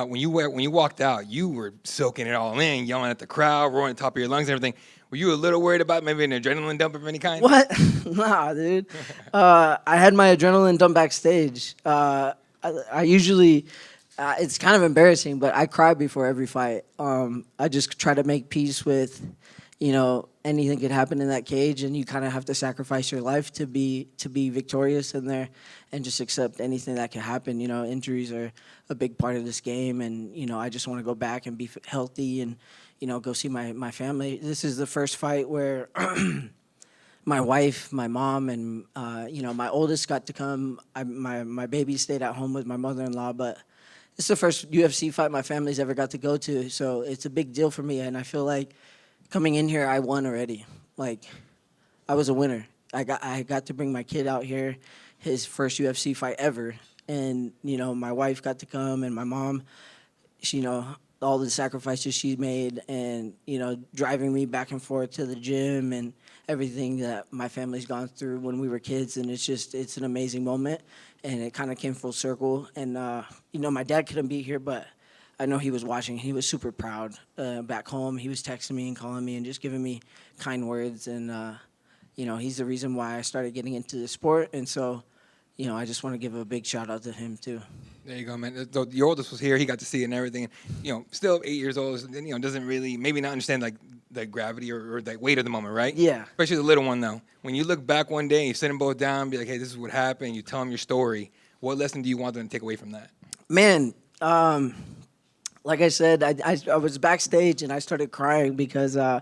When you walked out, you were soaking it all in, yelling at the crowd, roaring at the top of your lungs and everything. Were you a little worried about maybe an adrenaline dump of any kind? What? Nah, dude. I had my adrenaline dump backstage. I usually, it's kind of embarrassing, but I cry before every fight. I just try to make peace with, anything could happen in that cage, and you kind of have to sacrifice your life to be victorious in there, and just accept anything that can happen. Injuries are a big part of this game, and I just want to go back and be healthy and go see my family. This is the first fight where my wife, my mom, and my oldest got to come. My baby stayed at home with my mother-in-law, but it's the first UFC fight my family's ever got to go to, so it's a big deal for me, and I feel like coming in here, I won already. Like, I was a winner. I got to bring my kid out here, his first UFC fight ever, and my wife got to come, and my mom, she, all the sacrifices she made, and driving me back and forth to the gym, and everything that my family's gone through when we were kids, and it's an amazing moment, and it kind of came full circle. And my dad couldn't be here, but I know he was watching. He was super proud back home. He was texting me and calling me and just giving me kind words, and he's the reason why I started getting into the sport, and so I just want to give a big shout out to him too. There you go, man. So your oldest was here; he got to see it and everything. Still 8 years old. Doesn't really maybe not understand like the gravity or the weight of the moment, right? Yeah. Especially the little one though. When you look back one day, you sit them both down, and be like, "Hey, this is what happened." You tell them your story. What lesson do you want them to take away from that? Man, like I said, I was backstage and I started crying because I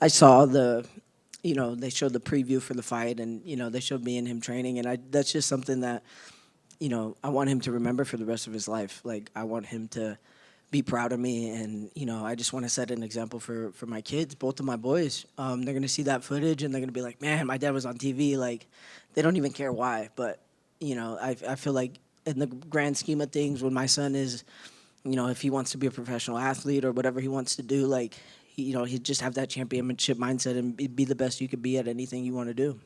saw they showed the preview for the fight, and they showed me and him training, and that's just something that I want him to remember for the rest of his life. Like, I want him to be proud of me, and I just want to set an example for my kids, both of my boys. They're gonna see that footage and they're gonna be like, man, my dad was on TV. Like, they don't even care why, but I feel like in the grand scheme of things, when my son is, if he wants to be a professional athlete or whatever he wants to do, like, he'd just have that championship mindset and be the best you could be at anything you want to do.